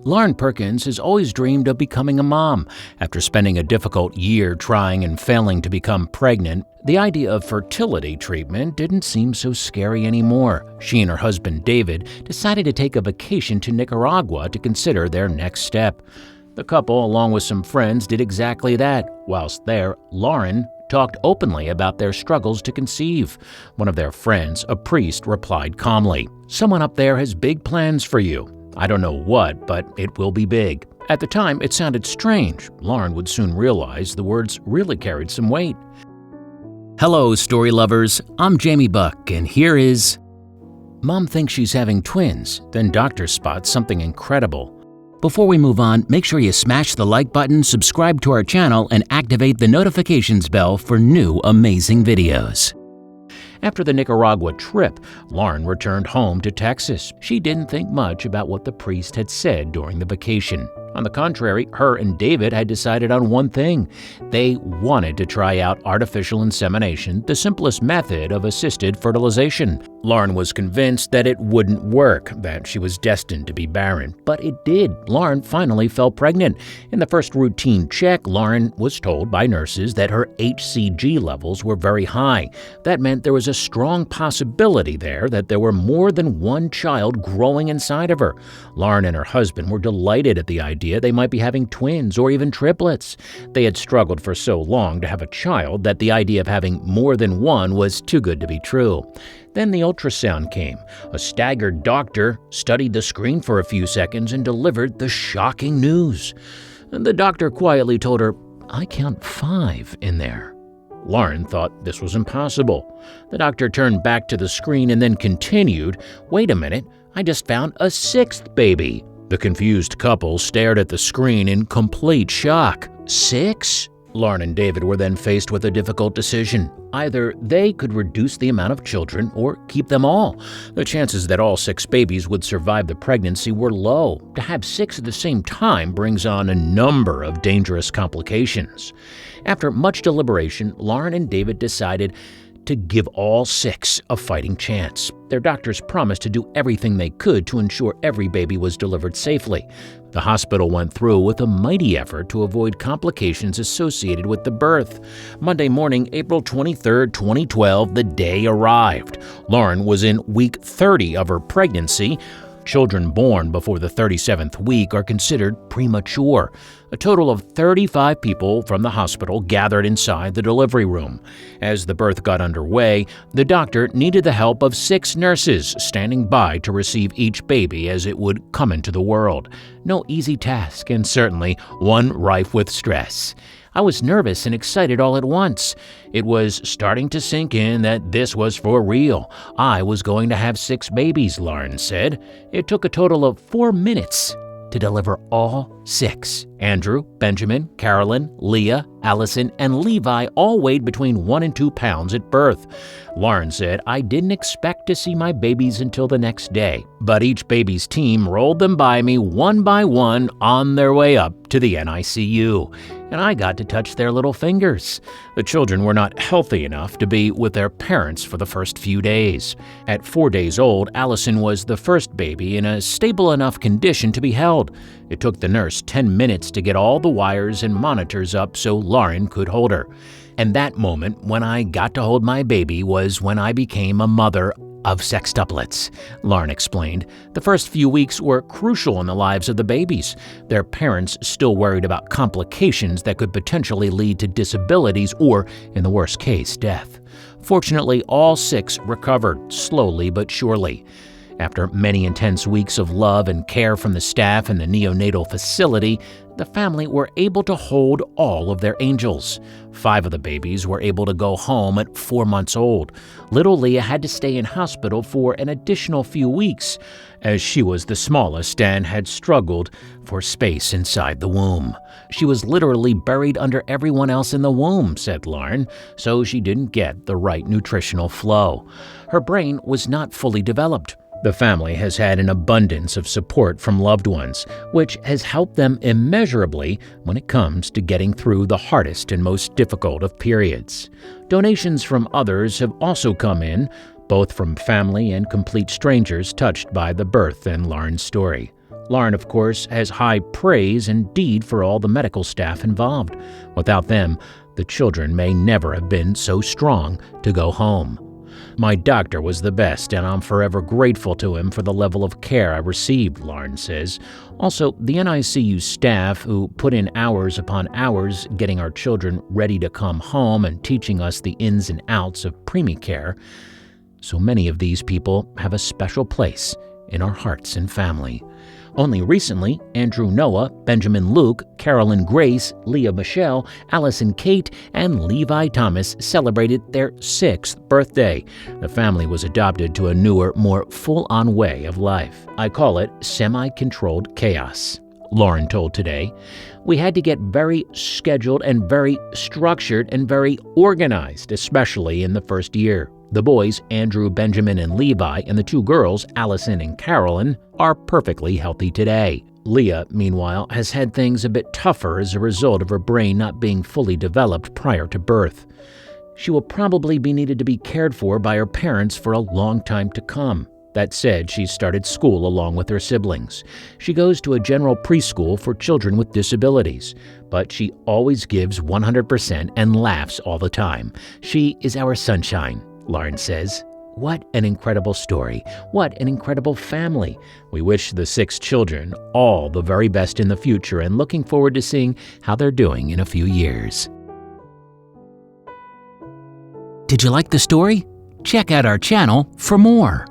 Lauren Perkins has always dreamed of becoming a mom. After spending a difficult year trying and failing to become pregnant, the idea of fertility treatment didn't seem so scary anymore. She and her husband David decided to take a vacation to Nicaragua to consider their next step. The couple, along with some friends, did exactly that. Whilst there, Lauren talked openly about their struggles to conceive. One of their friends, a priest, replied calmly, "Someone up there has big plans for you. I don't know what, but it will be big." At the time, it sounded strange. Lauren would soon realize the words really carried some weight. Hello, story lovers. I'm Jamie Buck, and here is... Mom thinks she's having twins, then doctor spots something incredible. Before we move on, make sure you smash the like button, subscribe to our channel, and activate the notifications bell for new amazing videos. After the Nicaragua trip, Lauren returned home to Texas. She didn't think much about what the priest had said during the vacation. On the contrary, her and David had decided on one thing. They wanted to try out artificial insemination, the simplest method of assisted fertilization. Lauren was convinced that it wouldn't work, that she was destined to be barren. But it did. Lauren finally fell pregnant. In the first routine check, Lauren was told by nurses that her HCG levels were very high. That meant there was a strong possibility there that there were more than one child growing inside of her. Lauren and her husband were delighted at the idea they might be having twins or even triplets. They had struggled for so long to have a child that the idea of having more than one was too good to be true. Then the ultrasound came. A staggered doctor studied the screen for a few seconds and delivered the shocking news. The doctor quietly told her, "I count 5 in there." Lauren thought this was impossible. The doctor turned back to the screen and then continued, "Wait a minute, I just found a 6th baby." The confused couple stared at the screen in complete shock. 6? Lauren and David were then faced with a difficult decision. Either they could reduce the amount of children or keep them all. The chances that all 6 babies would survive the pregnancy were low. To have 6 at the same time brings on a number of dangerous complications. After much deliberation, Lauren and David decided to give all 6 a fighting chance. Their doctors promised to do everything they could to ensure every baby was delivered safely. The hospital went through with a mighty effort to avoid complications associated with the birth. Monday morning, April 23, 2012, the day arrived. Lauren was in week 30 of her pregnancy. Children born before the 37th week are considered premature. A total of 35 people from the hospital gathered inside the delivery room. As the birth got underway, the doctor needed the help of 6 nurses standing by to receive each baby as it would come into the world. No easy task, and certainly one rife with stress. I was nervous and excited all at once. It was starting to sink in that this was for real. I was going to have 6 babies, Lauren said. It took a total of 4 minutes to deliver all 6. Andrew, Benjamin, Carolyn, Leah, Allison, and Levi all weighed between 1 and 2 pounds at birth. Lauren said, "I didn't expect to see my babies until the next day, but each baby's team rolled them by me one by one on their way up to the NICU, and I got to touch their little fingers." The children were not healthy enough to be with their parents for the first few days. At 4 days old, Allison was the first baby in a stable enough condition to be held. It took the nurse 10 minutes to get all the wires and monitors up so Lauren could hold her. And that moment, when I got to hold my baby, was when I became a mother of sextuplets, Lauren explained. The first few weeks were crucial in the lives of the babies. Their parents still worried about complications that could potentially lead to disabilities or, in the worst case, death. Fortunately, all 6 recovered, slowly but surely. After many intense weeks of love and care from the staff in the neonatal facility, the family were able to hold all of their angels. 5 of the babies were able to go home at 4 months old. Little Leah had to stay in hospital for an additional few weeks, as she was the smallest and had struggled for space inside the womb. She was literally buried under everyone else in the womb, said Lauren, so she didn't get the right nutritional flow. Her brain was not fully developed. The family has had an abundance of support from loved ones, which has helped them immeasurably when it comes to getting through the hardest and most difficult of periods. Donations from others have also come in, both from family and complete strangers touched by the birth and Lauren's story. Lauren, of course, has high praise indeed for all the medical staff involved. Without them, the children may never have been so strong to go home. My doctor was the best, and I'm forever grateful to him for the level of care I received, Lauren says. Also, the NICU staff, who put in hours upon hours getting our children ready to come home and teaching us the ins and outs of preemie care. So many of these people have a special place in our hearts and family. Only recently, Andrew Noah, Benjamin Luke, Carolyn Grace, Leah Michelle, Allison Kate, and Levi Thomas celebrated their 6th birthday. The family was adopted to a newer, more full-on way of life. I call it semi-controlled chaos, Lauren told Today. We had to get very scheduled and very structured and very organized, especially in the first year. The boys, Andrew, Benjamin, and Levi, and the 2 girls, Allison and Carolyn, are perfectly healthy today. Leah, meanwhile, has had things a bit tougher as a result of her brain not being fully developed prior to birth. She will probably be needed to be cared for by her parents for a long time to come. That said, she's started school along with her siblings. She goes to a general preschool for children with disabilities, but she always gives 100% and laughs all the time. She is our sunshine, Lauren says. What an incredible story. What an incredible family. We wish the 6 children all the very best in the future and looking forward to seeing how they're doing in a few years. Did you like the story? Check out our channel for more.